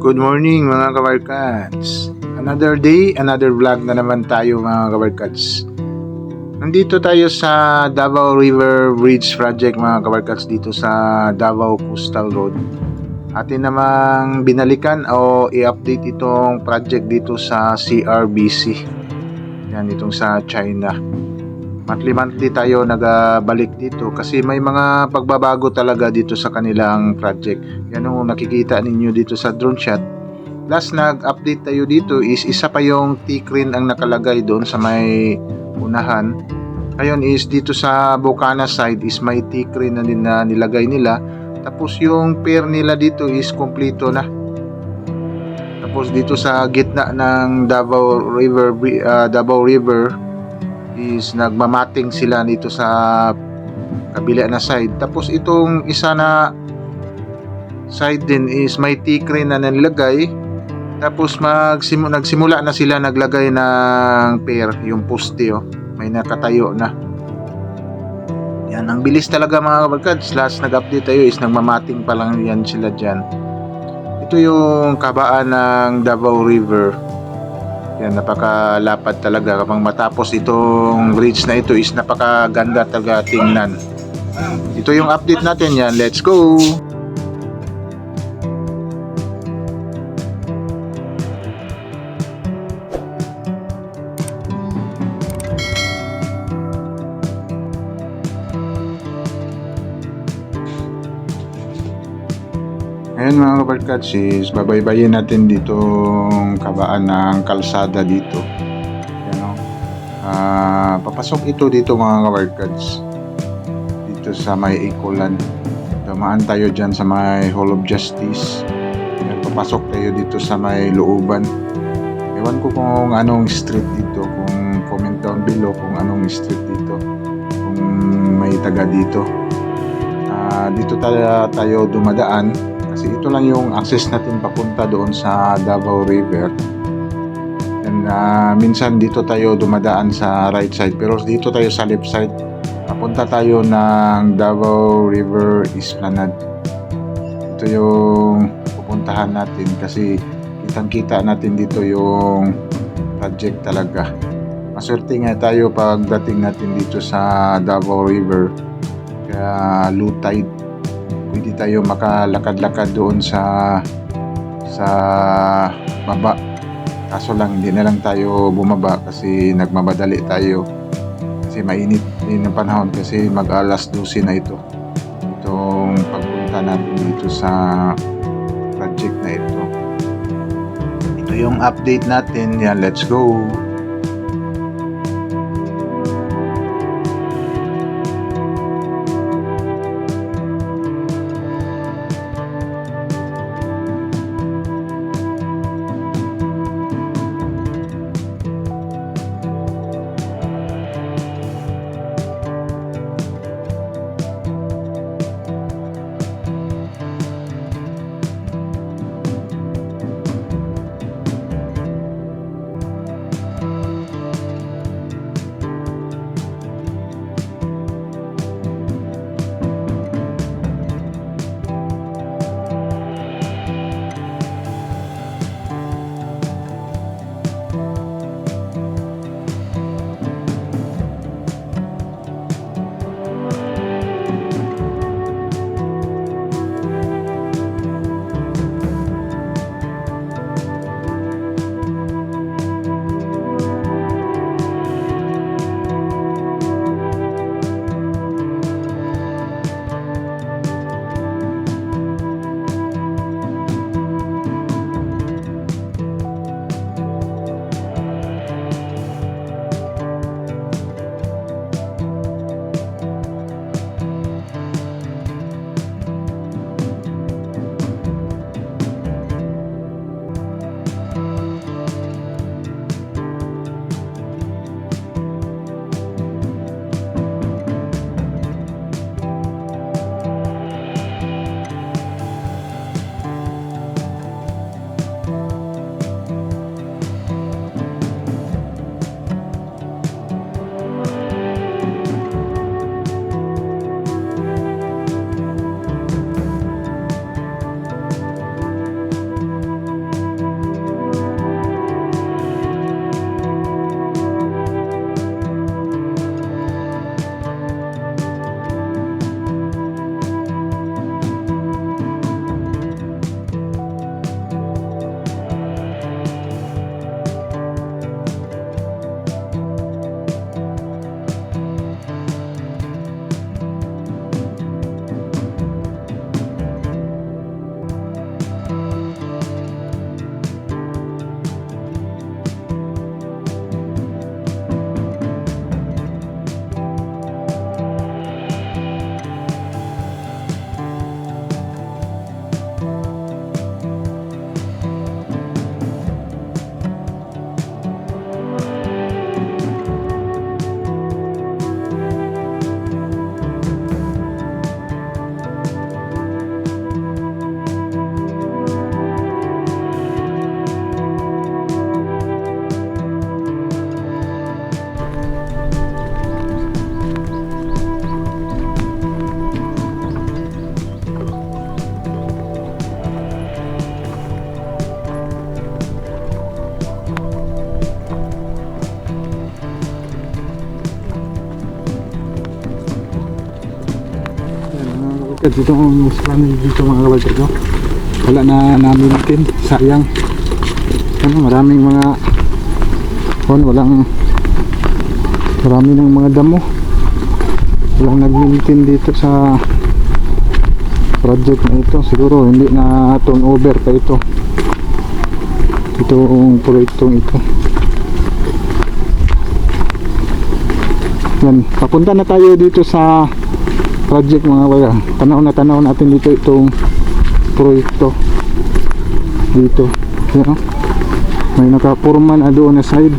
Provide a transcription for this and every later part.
Good morning mga kabarkads. Another day, another vlog na naman tayo mga kabarkads. Nandito tayo sa Davao River Bridge Project mga kabarkads, dito sa Davao Coastal Road. Atin namang binalikan o i-update itong project dito sa CRBC. Yan, itong sa China. Monthly tayo nagabalik dito kasi may mga pagbabago talaga dito sa kanilang project. Yan ang nakikita ninyo dito sa drone shot. Last nag-update tayo dito is isa pa yung T-crane ang nakalagay doon sa may unahan. Ngayon is dito sa Bocana side is may T-crane na din na nilagay nila. Tapos yung pair nila dito is kompleto na. Tapos dito sa gitna ng Davao River is nagmamating sila dito sa kabila na side. Tapos itong isa na side din is may T-crane na nilagay. Tapos nagsimula na sila naglagay ng pair, yung poste may nakatayo na. Yan, ang bilis talaga mga kabarkads. Last nag-update tayo is nagmamating pa lang yan sila dyan. Ito yung kabaan ng Davao River. Yan, napakalapad talaga. Kapag matapos itong bridge na ito is napakaganda talaga tingnan. Ito yung update natin yan. Let's go! Ngayon mga kabarkads is babaybayin natin ditong kabaan ng kalsada dito. Yan, papasok ito dito mga kabarkads, dito sa may Ecoland. Dumaan tayo dyan sa may Hall of Justice. Yan, papasok tayo dito sa may Looban. Ewan ko kung anong street dito, kung comment down below kung anong street dito, kung may taga dito. Dito tayo dumadaan kasi ito lang yung access natin papunta doon sa Davao River. And minsan dito tayo dumadaan sa right side, pero dito tayo sa left side. Papunta tayo ng Davao River Esplanade. Ito yung pupuntahan natin kasi kitang-kita natin dito yung project talaga. Maswerte nga tayo pagdating natin dito sa Davao River. Kaya low tide, pwede tayo makalakad-lakad doon sa baba. Kaso lang hindi na lang tayo bumaba kasi nagmamadali tayo kasi mainit din ang panahon, kasi mag-alas 12 na itong pagpunta natin dito sa project na ito. Ito yung update natin. Yan, let's go! At ito ang slamming dito mga kabarkad, no? Wala na namin din, sayang. Ano, maraming mga marami ng mga damo. Walang nag-maintain dito sa project na ito. Siguro hindi na turn over pa ito. Itong proyektong ito. Yan, papunta na tayo dito sa project mga kaya. Tanaw natin dito itong proyekto dito. Yan, may nakapurman na doon na side.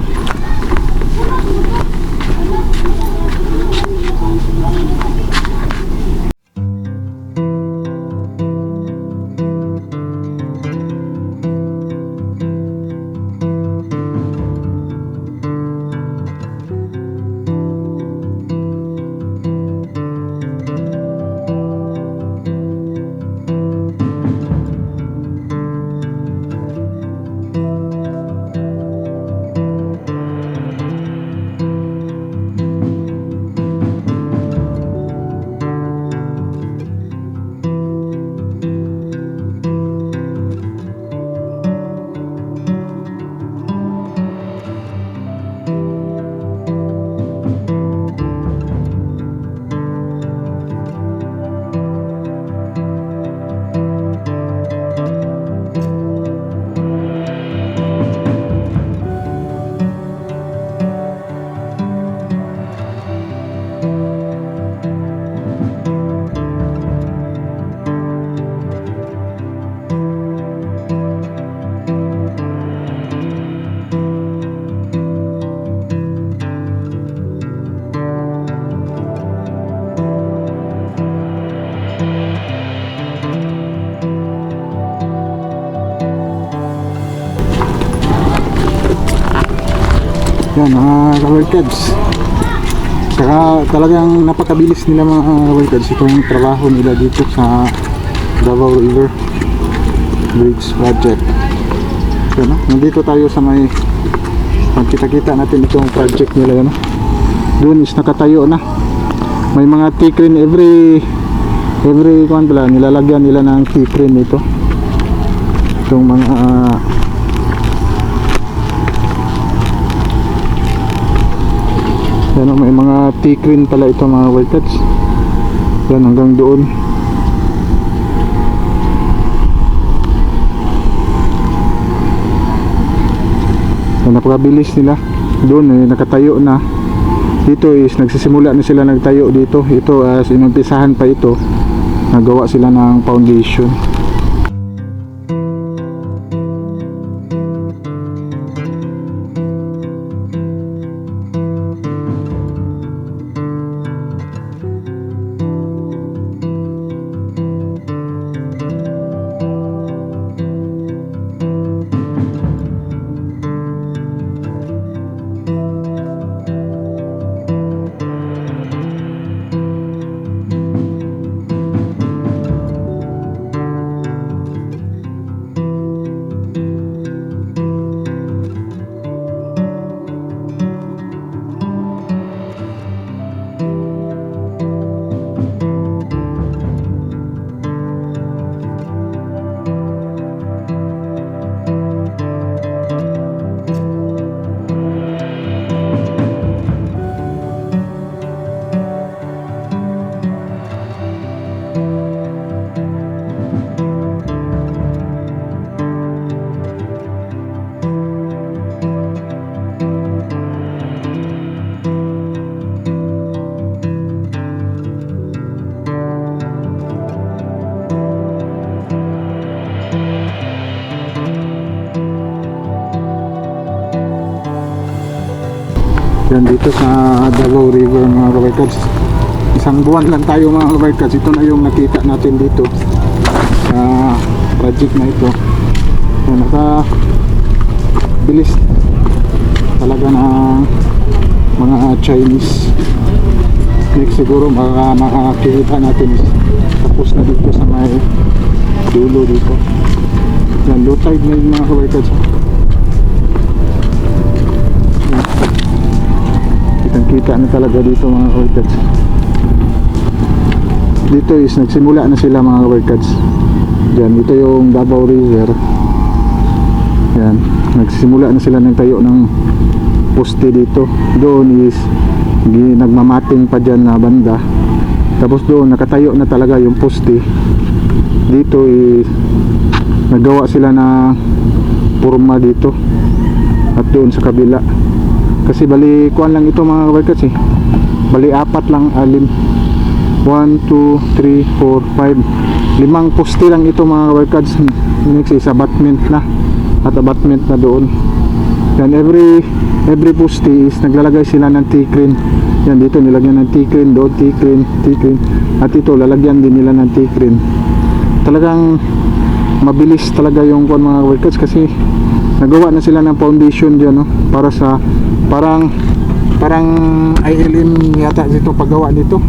Yan mga kabarkads, saka talagang napakabilis nila mga kabarkads itong trabaho nila dito sa Davao River Bridge Project. Yan, nandito tayo sa may pagkita-kita natin itong project nila. Yan, doon is nakatayo na, may mga T-crane every kuwan pala, nilalagyan nila ng T-crane ito, itong mga yan, may mga T-crane pala ito mga kabarkads. Yan, hanggang doon. Yan, napakabilis nila. Doon nakatayo na. Dito is nagsisimula na sila nagtayo dito. Ito as inumpisahan pa ito, nagawa sila ng foundation. Yan, dito sa Davao River mga kabarkads, isang buwan lang tayo mga kabarkads. Ito na yung nakita natin dito sa project na ito. Yan, nakabilis talaga ng mga Chinese. Next siguro makakita natin tapos na dito sa may dulo dito. Yan, low tide na yung mga kabarkads. Kita na talaga dito mga kabarkads. dito is nagsimula na sila mga kabarkads. Yan, ito yung Davao River. Yan, nagsimula na sila ng tayo ng poste dito. Doon is nagmamating pa dyan na banda. Tapos doon nakatayo na talaga yung poste. Dito is nagawa sila na purma dito. At doon sa kabila. Kasi bali kuan lang ito mga kabarkads eh. Bali apat lang, 1, 2, 3, 4, 5. 5 poste lang ito mga kabarkads. Next is abutment na. At abutment na doon. Yan, every poste is naglalagay sila ng T-crane. Yan, dito nilagyan ng T-crane, doon T-crane. At ito lalagyan din nila ng T-crane. Talagang mabilis talaga yung kuan mga kabarkads kasi nagawa na sila ng foundation dyan, no? Para sa parang ILM yata dito paggawa nito.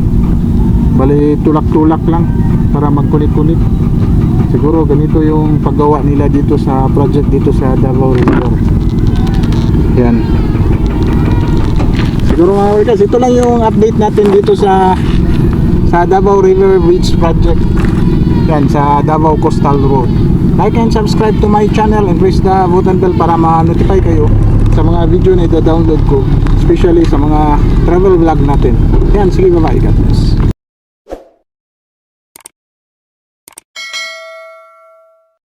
Bali tulak-tulak lang para magkunit-kunit. Siguro ganito yung paggawa nila dito sa project dito sa Davao River. Yan. Siguro mga kabarkads, ito lang yung update natin dito sa Davao River Bridge Project. Yan, sa Davao Coastal Road. Like and subscribe to my channel and press the button bell para ma-notify kayo sa mga video na ida-download ko, especially sa mga travel vlog natin. Yan, sige, bye-bye. God bless.